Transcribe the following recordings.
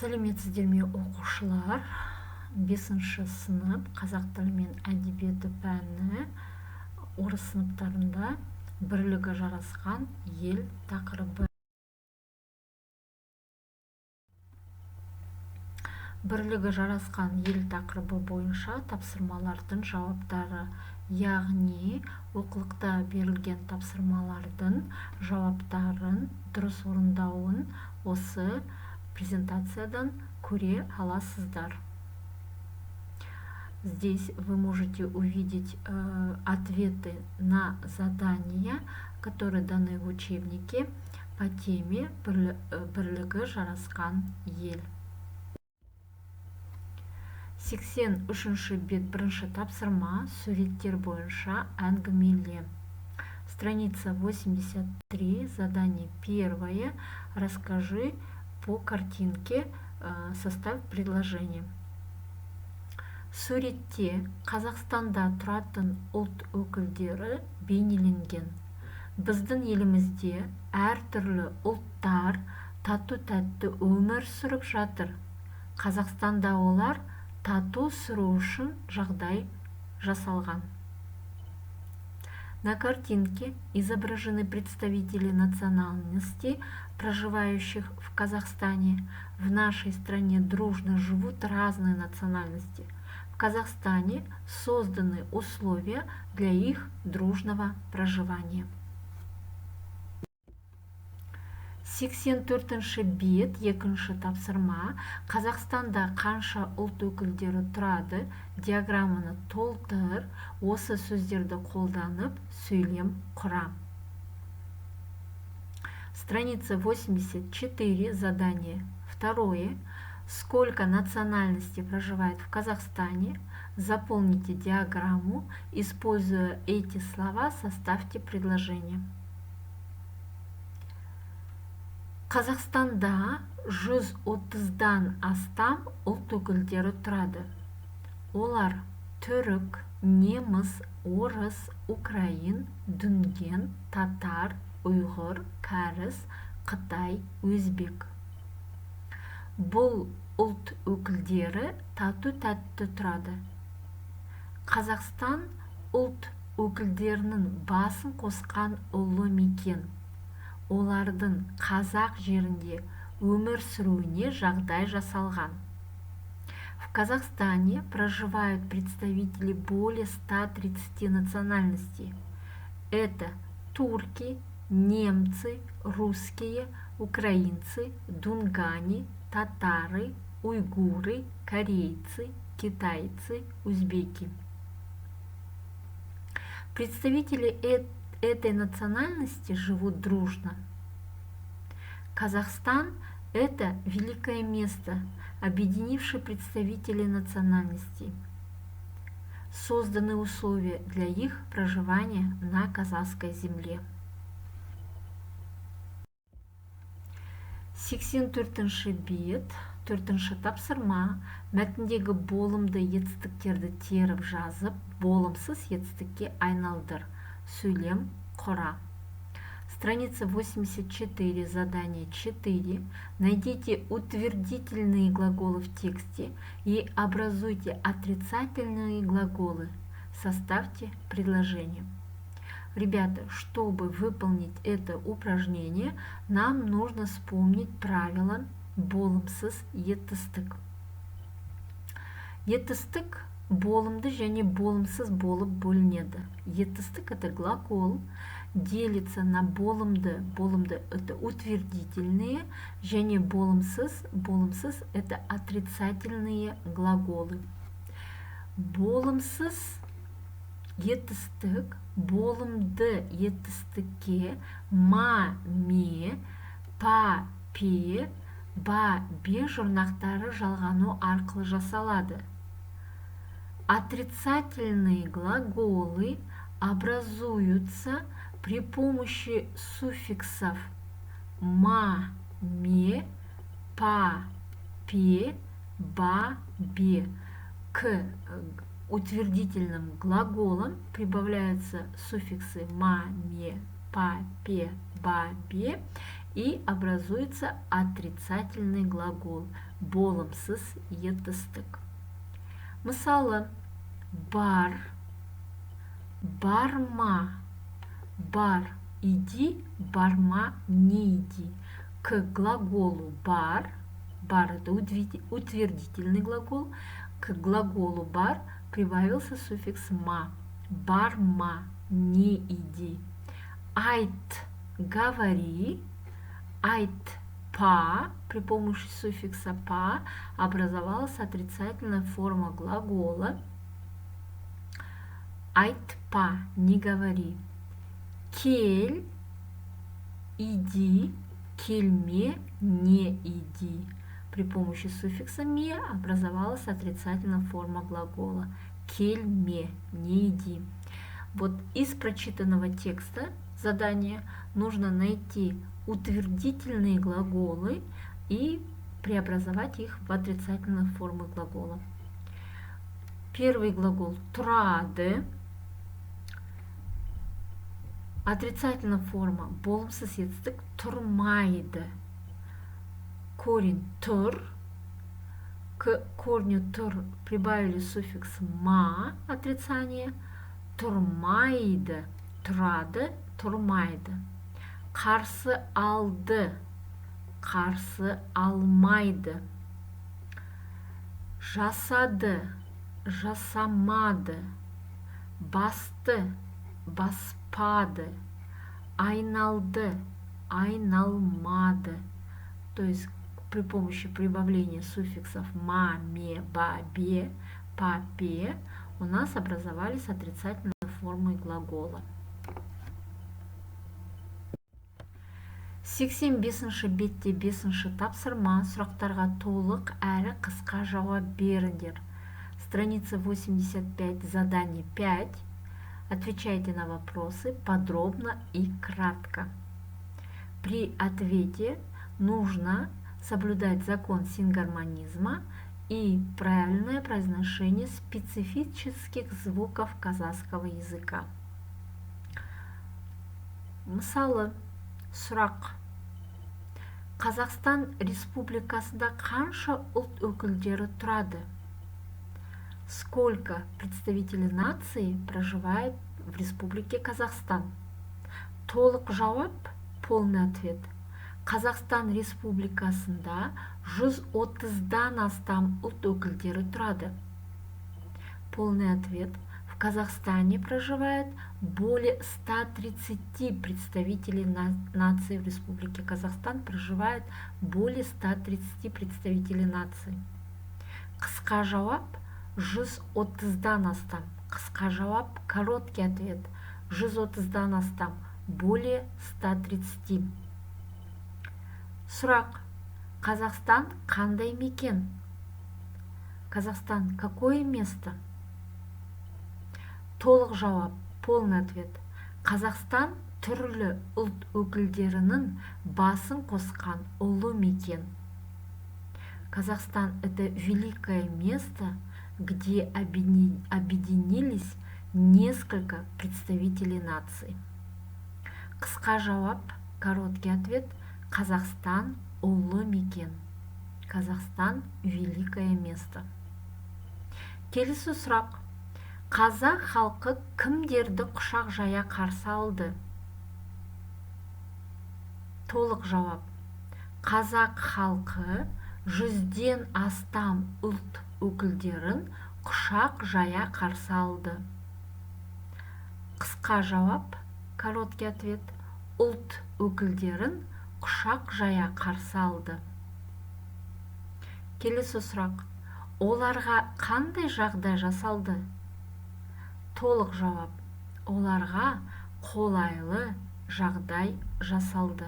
Сәлеметсіздер ме оқушылар? 5-ші сынып қазақ тілі мен әдебиеті пәні орыс сыныптарында бірлігі жарасқан ел тақырыбы. Бірлігі жарасқан ел тақырыбы бойынша тапсырмалардың жауаптары, яғни оқулықта берілген тапсырмалардың жауаптарын дұрыс орындауын осы презентациядан көре аласыздар. Здесь вы можете увидеть ответы на задания, которые даны в учебнике по теме «Бірлігі жарасқан ел». 83-ші бет бірінші тапсырма суреттер бойынша әңгімеле. Страница 83, задание первое. Расскажи по картинке, составь предложение. Суретте Қазақстанда тұратын ұлт өкілдері бейнеленген. Біздің елімізде әртүрлі ұлттар тату-тәтті өмір сүріп жатыр. Қазақстанда олар тату сүру үшін жағдай жасалған. На картинке изображены представители национальностей, проживающих в Казахстане. В нашей стране дружно живут разные национальности. В Казахстане созданы условия для их дружного проживания. 84-ші бет, 2-ші тапсырма. Қазақстанда қанша ұлт өкілдері тұрады? Диаграмманы толтыр, осы сөздерді қолданып сөйлем құра. Страница 84, задание второе. Сколько национальностей проживает в Казахстане? Заполните диаграмму, используя эти слова, составьте предложение. Қазақстанда 130-дан астам ұлт өкілдері тұрады. Олар түрік, неміс, орыс, украин, дүнген, татар, ұйғыр, кәріс, қытай, өзбек. Бұл ұлт өкілдері тату-тәтті тұрады. Қазақстан ұлт өкілдерінің басын қосқан ұлы мекен. Олардың қазақ жерінде өмір сүруіне жағдай жасалған. В Казахстане проживают представители более 130 национальностей. Это турки, немцы, русские, украинцы, дунгане, татары, уйгуры, корейцы, китайцы, узбеки. Представители этой национальности живут дружно. Казахстан – это великое место, объединившее представителей национальностей. Созданы условия для их проживания на казахской земле. 84-ші бет, 4-ші тапсырма. Мәтіндегі болымды етістіктерді теріп жазып, болымсыз етістікке айналдыр. Сөйлем құра. Страница 84, задание 4. Найдите утвердительные глаголы в тексте и образуйте отрицательные глаголы. Составьте предложение. Ребята, чтобы выполнить это упражнение, нам нужно вспомнить правило болымсыз етістік. Етістік болымды және болымсыз болып бөлінеді. Етістік – это глагол, делится на болымды. Болымды – это утвердительные, және болымсыз – это отрицательные глаголы. Болымсыз етістік болымды етістікке ма, ме, па, пе, ба, бе жұрнақтары жалғану арқылы жасалады. Отрицательные глаголы образуются при помощи суффиксов ма, ме, па, пе, ба, бе. К утвердительным глаголам прибавляются суффиксы ма, ме, па, пе, ба, бе и образуется отрицательный глагол болымсыз етістік. Мысалы, бар, барма, бар, иди, барма, не иди. К глаголу бар это утвердительный глагол, к глаголу бар прибавился суффикс ма. Барма, не иди. Айт, говори. Айт, па, при помощи суффикса па образовалась отрицательная форма глагола. Айт, па, не говори. Кель, иди. Кельме, не иди. При помощи суффикса ме образовалась отрицательная форма глагола. Кельме, не иди. Вот из прочитанного текста задания нужно найти утвердительные глаголы и преобразовать их в отрицательные формы глагола. Первый глагол тұрады. Отрицательная форма болымсыз етістік тұрмайды. Корень тұр. К корню тұр прибавили суффикс ма, отрицание. Тұрмайды. Тұрады, тұрмайды. Қарсы алды. Қарсы алмайды. Жасады. Жасамады. Басты. Баспады. Айналды. Айналмады. То есть при помощи прибавления суффиксов ма, ме, ба, бе, па, пе у нас образовались отрицательные формы глагола. 85-ші бетте 5-ші тапсырма, сұрақтарға толық әрі қысқа жауап беріңдер. Страница 85, задание 5. Отвечайте на вопросы подробно и кратко. При ответе нужно соблюдать закон сингармонизма и правильное произношение специфических звуков казахского языка. Мысалы, сұрақ. Қазақстан Республикасында қанша ұлт өкілдері тұрады? Сколько представителей нации проживает в Республике Казахстан? Толық жауап, полный ответ. Қазақстан Республикасында 130-дан астам ұлт өкілдері тұрады. Полный ответ. В Казахстане проживает более 130 представителей нации. В Республике Казахстан проживает более 130 представителей нации. Қысқа жауап 130-дан астам. Қысқа жауап, короткий ответ. 130-дан астам, более 130. Сұрақ. Казахстан қандай мекен? Казахстан какое место? Толық жауап, полный ответ. Қазақстан түрлі ұлт өкілдерінің басын қосқан ұлы мекен. Казахстан – это великое место, где объединились несколько представителей наций. Қысқа жауап, короткий ответ. Казахстан – ұлы мекен. Казахстан – великое место. Келесі сұрақ. Қазақ халқы кімдерді құшақ жая қарсы алды? Толық жауап. Қазақ халқы 100-ден астам ұлт өкілдерін құшақ жая қарсы алды. Қысқа жауап, короткий ответ. Ұлт өкілдерін құшақ жая қарсы алды. Келесі сұрақ. Оларға қандай жағдай жасалды? Толық жауап. Оларға қолайлы жағдай жасалды.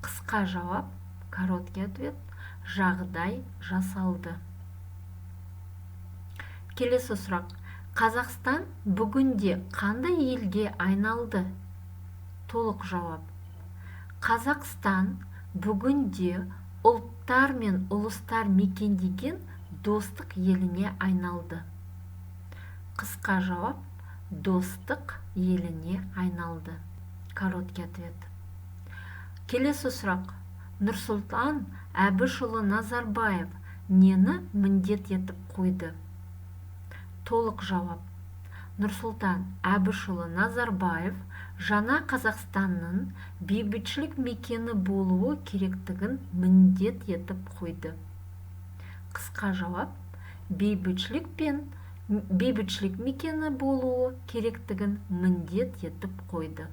Қысқа жауап, короткий ответ. Жағдай жасалды. Келесі сұрақ. Қазақстан бүгінде қандай елге айналды? Толық жауап. Қазақстан бүгінде ұлттар мен ұлыстар мекендеген достық еліне айналды. Қысқа жауап, достық еліне айналды. Короткий ответ. Келесі сұрақ. Нұрсұлтан Әбішұлы Назарбаев нені міндет етіп қойды? Толық жауап. Нұрсұлтан Әбішұлы Назарбаев жаңа Қазақстанның бейбітшілік мекені болуы керектігін міндет етіп қойды. Қысқа жауап. Бейбітшілік мекені болуы керектігін міндет етіп қойды.